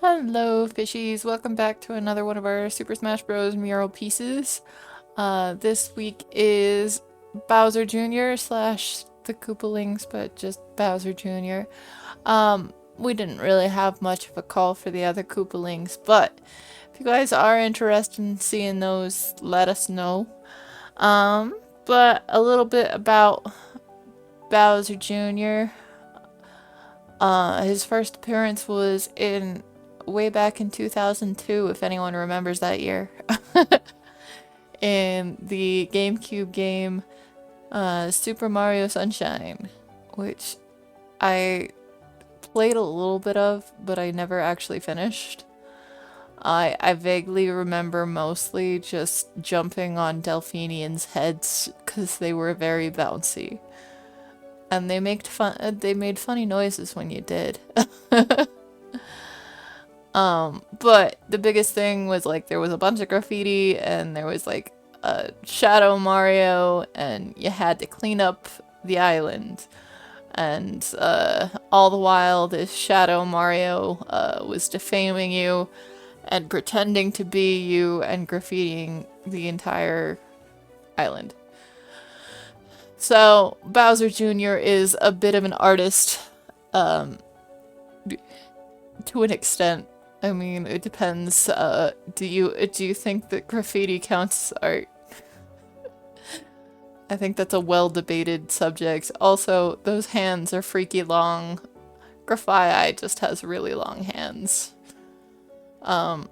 Hello, fishies! Welcome back to another one of our Super Smash Bros. Mural pieces. This week is Bowser Jr. slash the Koopalings, but just Bowser Jr. We didn't really have much of a call for the other Koopalings, but if you guys are interested in seeing those, let us know. But a little bit about Bowser Jr. His first appearance was in way back in 2002, if anyone remembers that year, in the GameCube game Super Mario Sunshine, which I played a little bit of, but I never actually finished. I vaguely remember mostly just jumping on Delphinians' heads because they were very bouncy. And they made funny noises when you did. But the biggest thing was like there was a bunch of graffiti and there was like a Shadow Mario and you had to clean up the island. And all the while this Shadow Mario was defaming you and pretending to be you and graffitiing the entire island. So Bowser Jr. is a bit of an artist, to an extent. I mean, it depends. Do you think that graffiti counts as art? I think that's a well-debated subject. Also, those hands are freaky long. Graffiti just has really long hands. I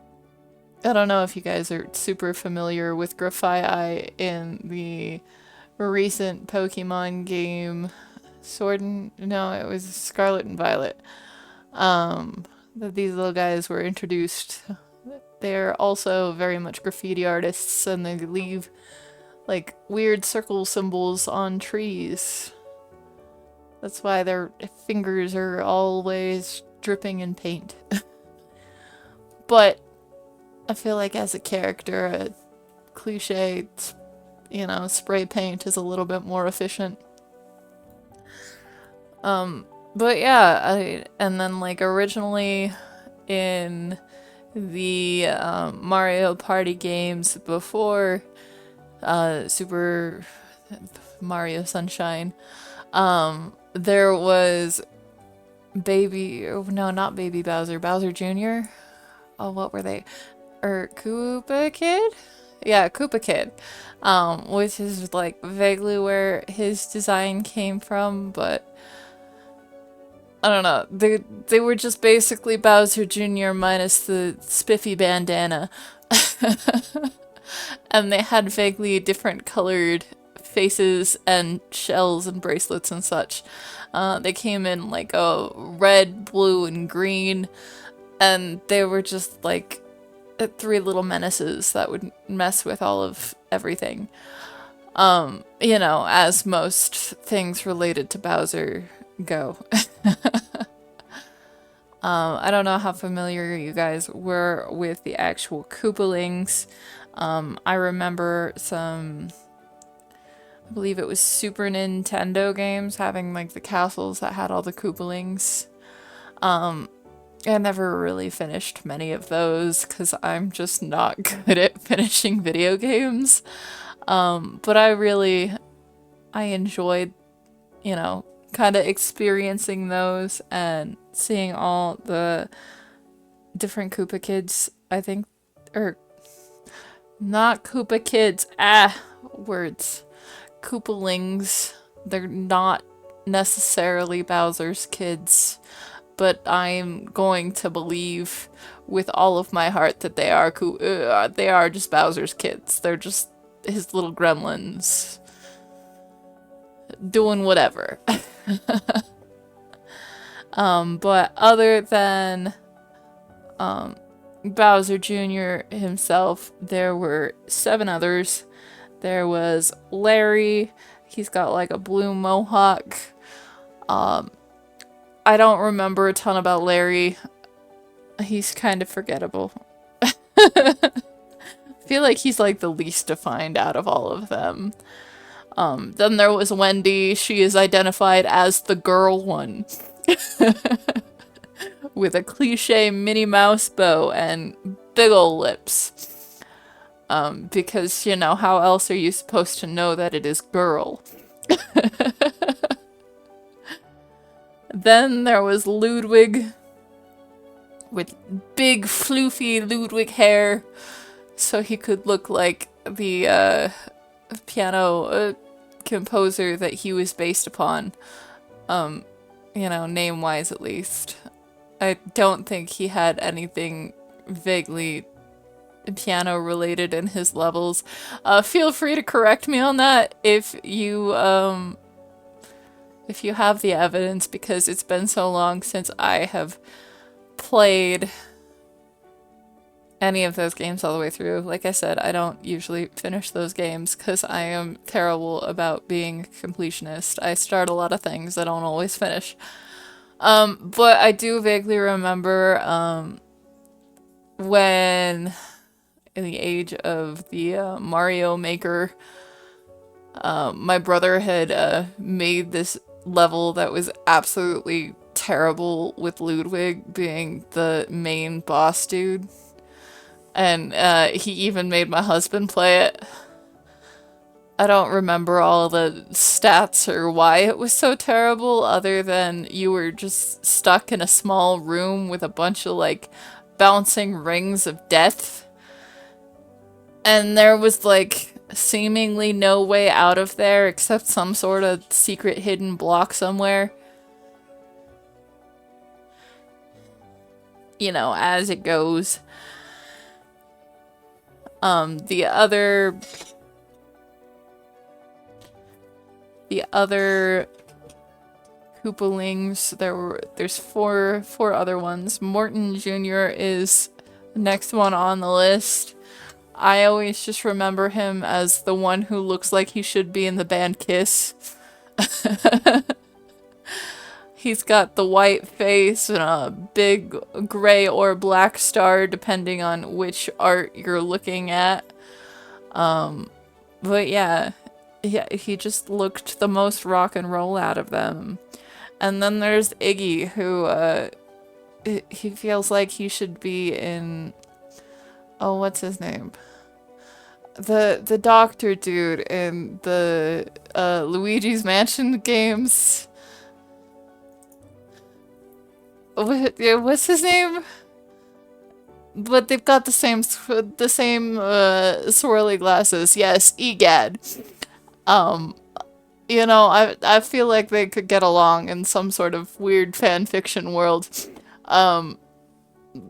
don't know if you guys are super familiar with Graffiti in the recent Pokemon game, no, it was Scarlet and Violet. That these little guys were introduced. They're also very much graffiti artists, and they leave like weird circle symbols on trees. That's why their fingers are always dripping in paint. But I feel like as a character, a cliche, spray paint is a little bit more efficient. But yeah, and then like originally in the Mario Party games before Super Mario Sunshine, there was not Baby Bowser, Bowser Jr. Oh, what were they? Koopa Kid? Yeah, Koopa Kid. Which is like vaguely where his design came from, but I don't know. They were just basically Bowser Jr. minus the spiffy bandana. And they had vaguely different colored faces and shells and bracelets and such. They came in like a red, blue, and green, and they were just like three little menaces that would mess with all of everything. As most things related to Bowser go. I don't know how familiar you guys were with the actual Koopalings. I remember I believe it was Super Nintendo games having like the castles that had all the Koopalings. I never really finished many of those because I'm just not good at finishing video games. But I enjoyed, kind of experiencing those and seeing all the different Koopa kids, I think, or not Koopa kids, words. Koopalings. They're not necessarily Bowser's kids, but I'm going to believe with all of my heart that they are just Bowser's kids. They're just his little gremlins doing whatever. But other than Bowser Jr. himself, there were 7 others. There was Larry. He's got like a blue mohawk. I don't remember a ton about Larry. He's kind of forgettable. I feel like he's like the least defined out of all of them. Then there was Wendy. She is identified as the girl one. with a cliche Minnie Mouse bow and big ol' lips. Because, you know, how else are you supposed to know that it is girl? Then there was Ludwig with big floofy Ludwig hair, so he could look like the piano composer that he was based upon. You know, name-wise at least. I don't think he had anything vaguely piano-related in his levels. Feel free to correct me on that if you have the evidence, because it's been so long since I have played any of those games all the way through. Like I said, I don't usually finish those games because I am terrible about being a completionist. I start a lot of things I don't always finish. But I do vaguely remember when, in the age of the Mario Maker, my brother had made this level that was absolutely terrible with Ludwig being the main boss dude. And he even made my husband play it. I don't remember all the stats or why it was so terrible, other than you were just stuck in a small room with a bunch of, like, bouncing rings of death. And there was, like, seemingly no way out of there except some sort of secret hidden block somewhere. You know, as it goes. The other Koopalings, there's four other ones. Morton Jr. is the next one on the list. I always just remember him as the one who looks like he should be in the band Kiss. He's got the white face and a big gray or black star, depending on which art you're looking at. But yeah, he just looked the most rock and roll out of them. And then there's Iggy, who, he feels like he should be in... Oh, what's his name? The doctor dude in the Luigi's Mansion games. What's his name? But they've got the same swirly glasses. Yes, Egad. You know, I feel like they could get along in some sort of weird fan fiction world.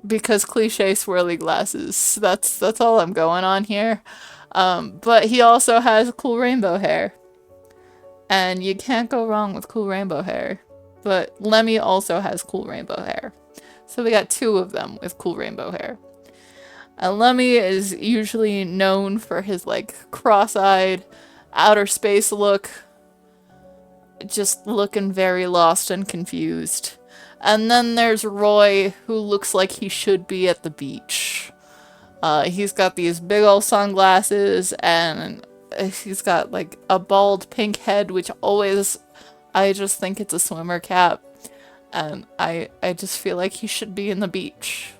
Because cliche swirly glasses. That's all I'm going on here. But he also has cool rainbow hair. And you can't go wrong with cool rainbow hair. But Lemmy also has cool rainbow hair. So we got two of them with cool rainbow hair. And Lemmy is usually known for his, like, cross-eyed, outer space look. Just looking very lost and confused. And then there's Roy, who looks like he should be at the beach. He's got these big old sunglasses, and he's got, like, a bald pink head, which always... I just think it's a swimmer cap, and I just feel like he should be in the beach.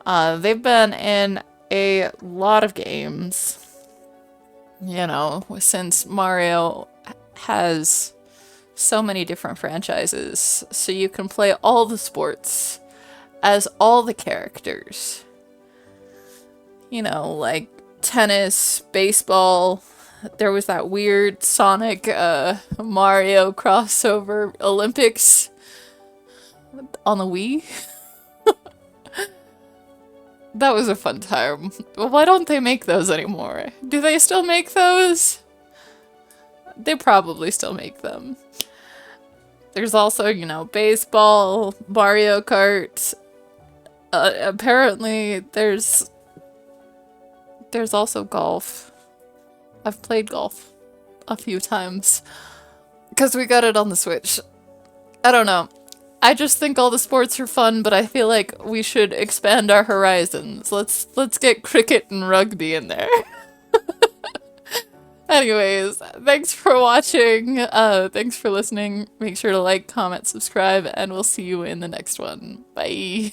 They've been in a lot of games, you know, since Mario has so many different franchises, so you can play all the sports as all the characters. You know, like tennis, baseball... There was that weird Sonic Mario crossover Olympics on the Wii. That was a fun time. Why don't they make those anymore? Do they still make those? They probably still make them. There's also, you know, baseball, Mario Kart. Apparently there's also golf. I've played golf a few times because we got it on the Switch. I don't know. I just think all the sports are fun, but I feel like we should expand our horizons. Let's get cricket and rugby in there. Anyways, thanks for watching. Thanks for listening. Make sure to like, comment, subscribe, and we'll see you in the next one. Bye.